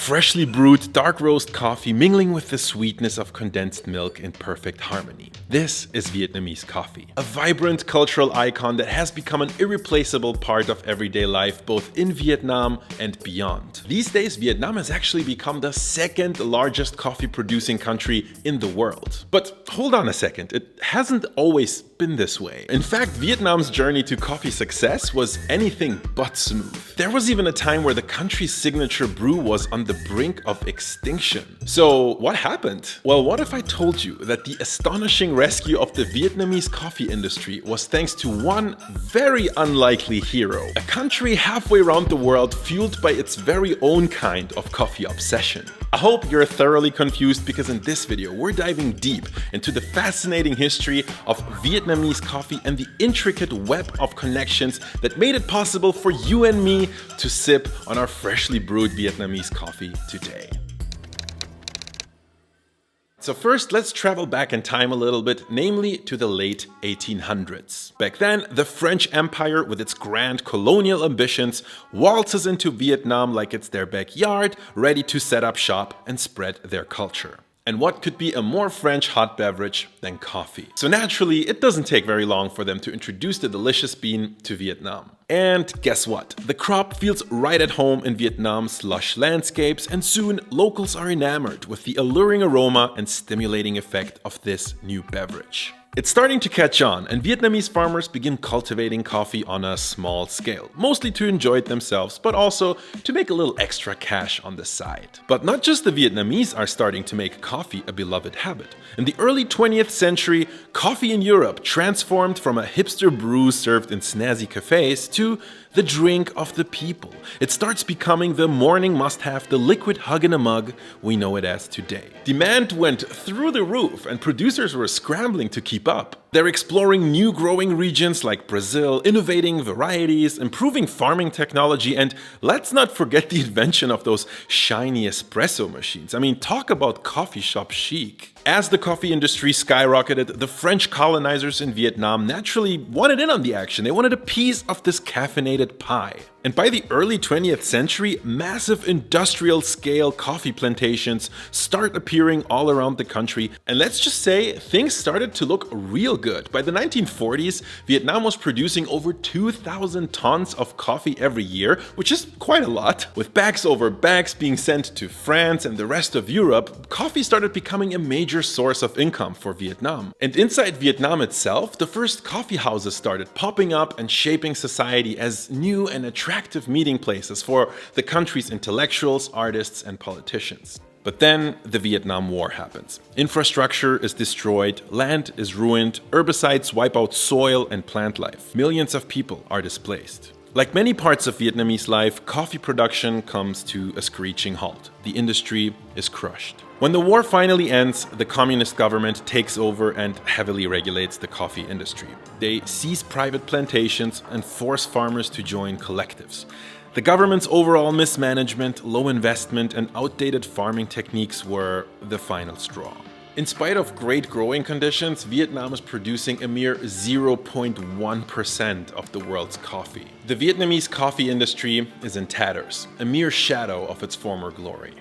freshly brewed dark roast coffee mingling with the sweetness of condensed milk in perfect harmony. This is Vietnamese coffee, a vibrant cultural icon that has become an irreplaceable part of everyday life both in Vietnam and beyond. These days, Vietnam has actually become the second largest coffee producing country in the world. But hold on a second, it hasn't always been this way. In fact, Vietnam's journey to coffee success was anything but smooth. There was even a time where the country's signature brew was on the brink of extinction. So what happened? Well, what if I told you that the astonishing rescue of the Vietnamese coffee industry was thanks to one very unlikely hero, a country halfway around the world fueled by its very own kind of coffee obsession. I hope you're thoroughly confused because in this video we're diving deep into the fascinating history of Vietnamese coffee and the intricate web of connections that made it possible for you and me to sip on our freshly brewed Vietnamese coffee today. So first, let's travel back in time a little bit, namely to the late 1800s. Back then, the French Empire, with its grand colonial ambitions, waltzes into Vietnam like it's their backyard, ready to set up shop and spread their culture. And what could be a more French hot beverage than coffee? So naturally, it doesn't take very long for them to introduce the delicious bean to Vietnam. And guess what? The crop feels right at home in Vietnam's lush landscapes, and soon locals are enamored with the alluring aroma and stimulating effect of this new beverage. It's starting to catch on, and Vietnamese farmers begin cultivating coffee on a small scale, mostly to enjoy it themselves, but also to make a little extra cash on the side. But not just the Vietnamese are starting to make coffee a beloved habit. In the early 20th century, coffee in Europe transformed from a hipster brew served in snazzy cafes to the drink of the people. It starts becoming the morning must-have, the liquid hug in a mug we know it as today. Demand went through the roof and producers were scrambling to keep up. They're exploring new growing regions like Brazil, innovating varieties, improving farming technology, and let's not forget the invention of those shiny espresso machines. I mean, talk about coffee shop chic. As the coffee industry skyrocketed, the French colonizers in Vietnam naturally wanted in on the action. They wanted a piece of this caffeinated pie. And by the early 20th century, massive industrial-scale coffee plantations start appearing all around the country. And let's just say, things started to look real good. By the 1940s, Vietnam was producing over 2,000 tons of coffee every year, which is quite a lot. With bags over bags being sent to France and the rest of Europe, coffee started becoming a major source of income for Vietnam. And inside Vietnam itself, the first coffee houses started popping up and shaping society as new and attractive meeting places for the country's intellectuals, artists, and politicians. But then the Vietnam War happens. Infrastructure is destroyed, land is ruined, herbicides wipe out soil and plant life. Millions of people are displaced. Like many parts of Vietnamese life, coffee production comes to a screeching halt. The industry is crushed. When the war finally ends, the communist government takes over and heavily regulates the coffee industry. They seize private plantations and force farmers to join collectives. The government's overall mismanagement, low investment, and outdated farming techniques were the final straw. In spite of great growing conditions, Vietnam is producing a mere 0.1% of the world's coffee. The Vietnamese coffee industry is in tatters, a mere shadow of its former glory.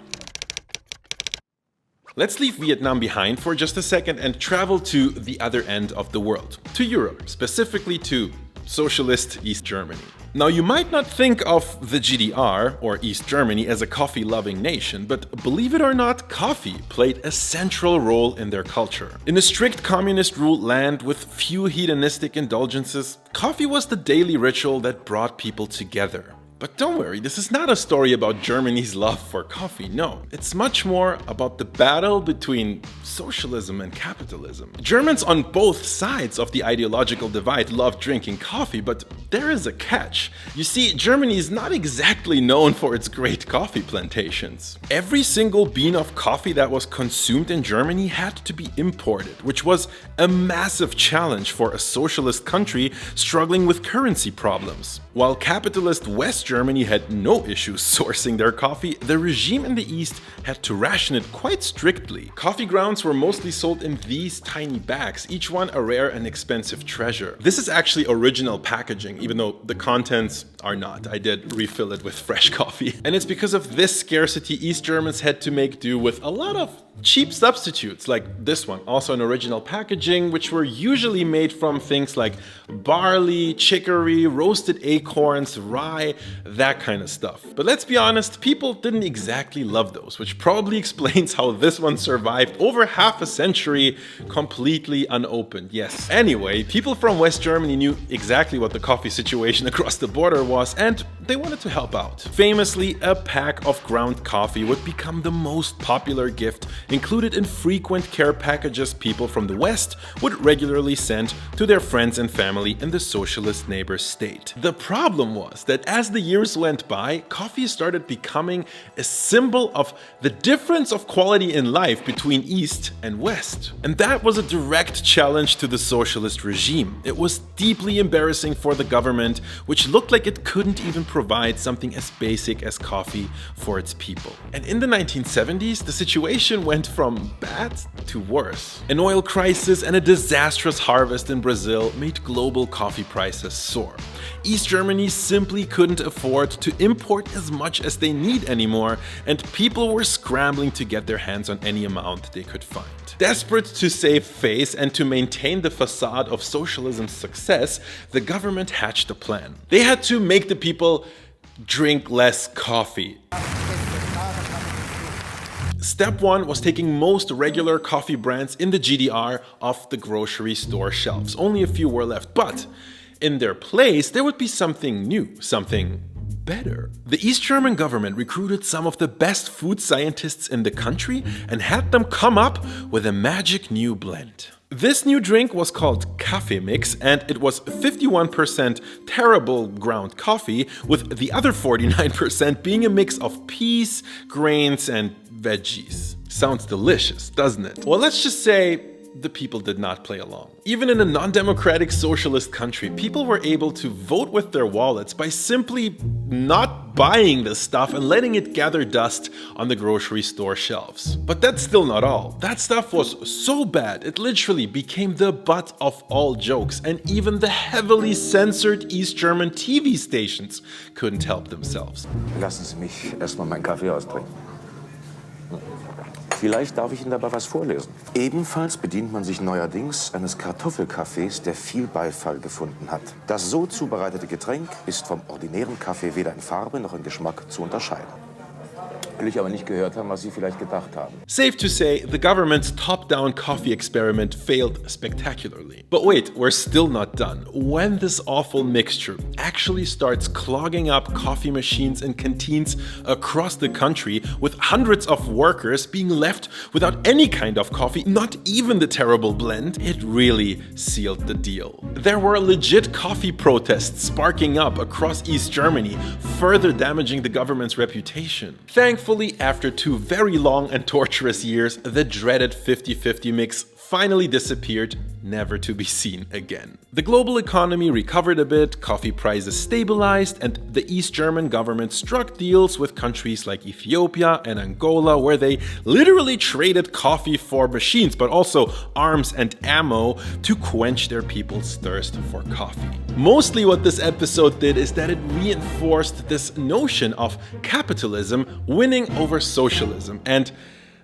Let's leave Vietnam behind for just a second and travel to the other end of the world, to Europe, specifically to socialist East Germany. Now, you might not think of the GDR, or East Germany, as a coffee-loving nation, but believe it or not, coffee played a central role in their culture. In a strict communist-ruled land with few hedonistic indulgences, coffee was the daily ritual that brought people together. But don't worry, this is not a story about Germany's love for coffee, no. It's much more about the battle between socialism and capitalism. Germans on both sides of the ideological divide love drinking coffee, but there is a catch. You see, Germany is not exactly known for its great coffee plantations. Every single bean of coffee that was consumed in Germany had to be imported, which was a massive challenge for a socialist country struggling with currency problems. While capitalist West Germany had no issues sourcing their coffee, the regime in the East had to ration it quite strictly. Coffee grounds were mostly sold in these tiny bags, each one a rare and expensive treasure. This is actually original packaging, even though the contents are not. I did refill it with fresh coffee. And it's because of this scarcity East Germans had to make do with a lot of cheap substitutes, like this one, also in original packaging, which were usually made from things like barley, chicory, roasted acorns, rye, that kind of stuff. But let's be honest, people didn't exactly love those, which probably explains how this one survived over half a century completely unopened. Yes. Anyway, people from West Germany knew exactly what the coffee situation across the border was, and they wanted to help out. Famously, a pack of ground coffee would become the most popular gift included in frequent care packages people from the West would regularly send to their friends and family in the socialist neighbor state. The problem was that as the years went by, coffee started becoming a symbol of the difference of quality in life between East and West. And that was a direct challenge to the socialist regime. It was deeply embarrassing for the government, which looked like it couldn't even provide something as basic as coffee for its people. And in the 1970s, the situation went from bad to worse. An oil crisis and a disastrous harvest in Brazil made global coffee prices soar. East Germany simply couldn't afford to import as much as they need anymore, and people were scrambling to get their hands on any amount they could find. Desperate to save face and to maintain the facade of socialism's success, the government hatched a plan. They had to make the people drink less coffee. Step 1 was taking most regular coffee brands in the GDR off the grocery store shelves. Only a few were left, but in their place there would be something new, something better. The East German government recruited some of the best food scientists in the country and had them come up with a magic new blend. This new drink was called Kaffeemix, and it was 51% terrible ground coffee, with the other 49% being a mix of peas, grains, and veggies. Sounds delicious, doesn't it? Well, let's just say the people did not play along. Even in a non-democratic socialist country, people were able to vote with their wallets by simply not buying this stuff and letting it gather dust on the grocery store shelves. But that's still not all. That stuff was so bad, it literally became the butt of all jokes, and even the heavily censored East German TV stations couldn't help themselves. Lassen Sie mich erstmal meinen Kaffee austrinken. Vielleicht darf ich Ihnen dabei was vorlesen. Ebenfalls bedient man sich neuerdings eines Kartoffelkaffees, der viel Beifall gefunden hat. Das so zubereitete Getränk ist vom ordinären Kaffee weder in Farbe noch in Geschmack zu unterscheiden. Will ich aber nicht gehört haben, was Sie vielleicht gedacht haben. Safe to say, the government's top-down coffee experiment failed spectacularly. But wait, we're still not done. When this awful mixture actually starts clogging up coffee machines in canteens across the country, with hundreds of workers being left without any kind of coffee, not even the terrible blend, it really sealed the deal. There were legit coffee protests sparking up across East Germany, further damaging the government's reputation. Thankfully, after 2 very long and torturous years, the dreaded 50-50 mix finally disappeared, never to be seen again. The global economy recovered a bit, coffee prices stabilized, and the East German government struck deals with countries like Ethiopia and Angola, where they literally traded coffee for machines, but also arms and ammo to quench their people's thirst for coffee. Mostly what this episode did is that it reinforced this notion of capitalism winning over socialism, and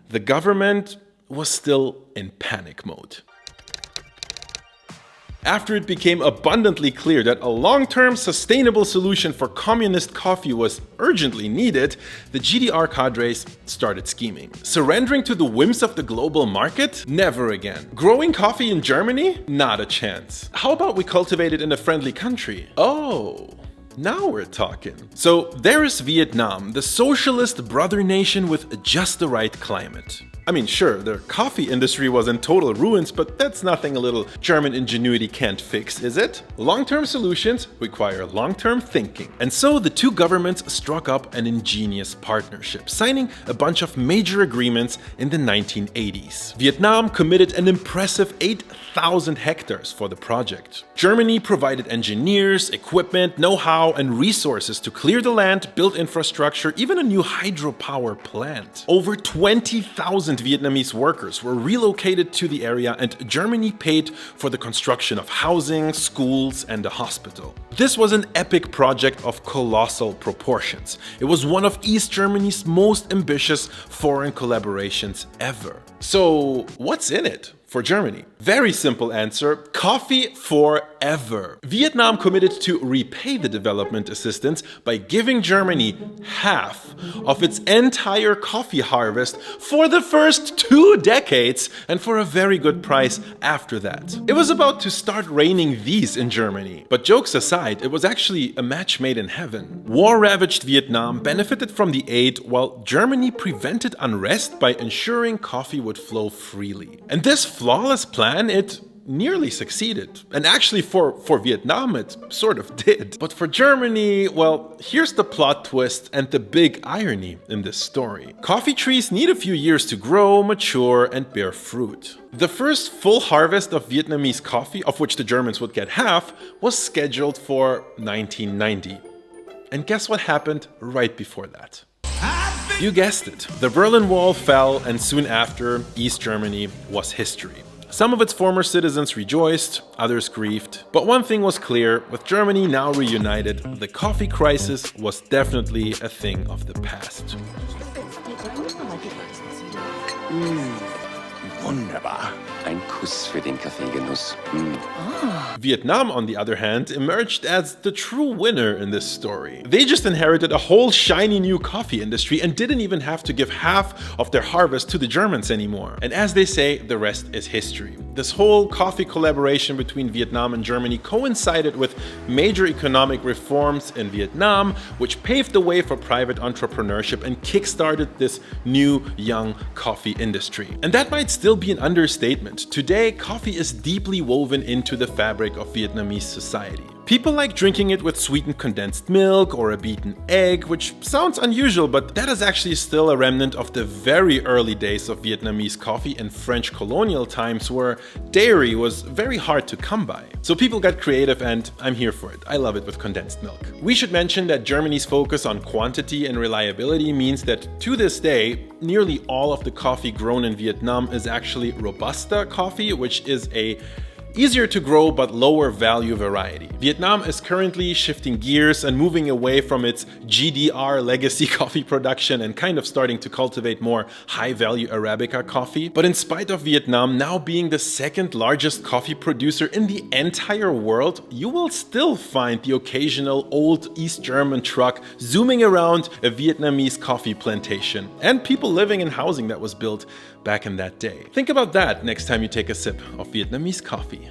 the government was still in panic mode. After it became abundantly clear that a long-term sustainable solution for communist coffee was urgently needed, the GDR cadres started scheming. Surrendering to the whims of the global market? Never again. Growing coffee in Germany? Not a chance. How about we cultivate it in a friendly country? Oh, now we're talking. So there is Vietnam, the socialist brother nation with just the right climate. I mean, sure, the coffee industry was in total ruins, but that's nothing a little German ingenuity can't fix, is it? Long-term solutions require long-term thinking. And so the two governments struck up an ingenious partnership, signing a bunch of major agreements in the 1980s. Vietnam committed an impressive 8,000 hectares for the project. Germany provided engineers, equipment, know-how, and resources to clear the land, build infrastructure, even a new hydropower plant. Over 20,000 Vietnamese workers were relocated to the area, and Germany paid for the construction of housing, schools, and a hospital. This was an epic project of colossal proportions. It was one of East Germany's most ambitious foreign collaborations ever. So, what's in it for Germany? Very simple answer: coffee forever. Vietnam committed to repay the development assistance by giving Germany half of its entire coffee harvest for the first 2 decades, and for a very good price after that. It was about to start raining these in Germany. But jokes aside, it was actually a match made in heaven. War-ravaged Vietnam benefited from the aid, while Germany prevented unrest by ensuring coffee would flow freely. And this flawless plan, it nearly succeeded. And actually for Vietnam it sort of did. But for Germany, well, here's the plot twist and the big irony in this story. Coffee trees need a few years to grow, mature, and bear fruit. The first full harvest of Vietnamese coffee, of which the Germans would get half, was scheduled for 1990. And guess what happened right before that? You guessed it. The Berlin Wall fell, and soon after, East Germany was history. Some of its former citizens rejoiced, others grieved. But one thing was clear: with Germany now reunited, the coffee crisis was definitely a thing of the past. Wunderbar. Ein Kuss für den Kaffeegenuss. Vietnam, on the other hand, emerged as the true winner in this story. They just inherited a whole shiny new coffee industry and didn't even have to give half of their harvest to the Germans anymore. And as they say, the rest is history. This whole coffee collaboration between Vietnam and Germany coincided with major economic reforms in Vietnam, which paved the way for private entrepreneurship and kickstarted this new, young coffee industry. And that might still be an understatement. Today, coffee is deeply woven into the fabric of Vietnamese society. People like drinking it with sweetened condensed milk or a beaten egg, which sounds unusual, but that is actually still a remnant of the very early days of Vietnamese coffee in French colonial times, where dairy was very hard to come by. So people got creative, and I'm here for it. I love it with condensed milk. We should mention that Germany's focus on quantity and reliability means that to this day, nearly all of the coffee grown in Vietnam is actually Robusta coffee, which is a easier to grow but lower value variety. Vietnam is currently shifting gears and moving away from its GDR legacy coffee production and kind of starting to cultivate more high-value Arabica coffee. But in spite of Vietnam now being the second largest coffee producer in the entire world, you will still find the occasional old East German truck zooming around a Vietnamese coffee plantation, and people living in housing that was built back in that day. Think about that next time you take a sip of Vietnamese coffee.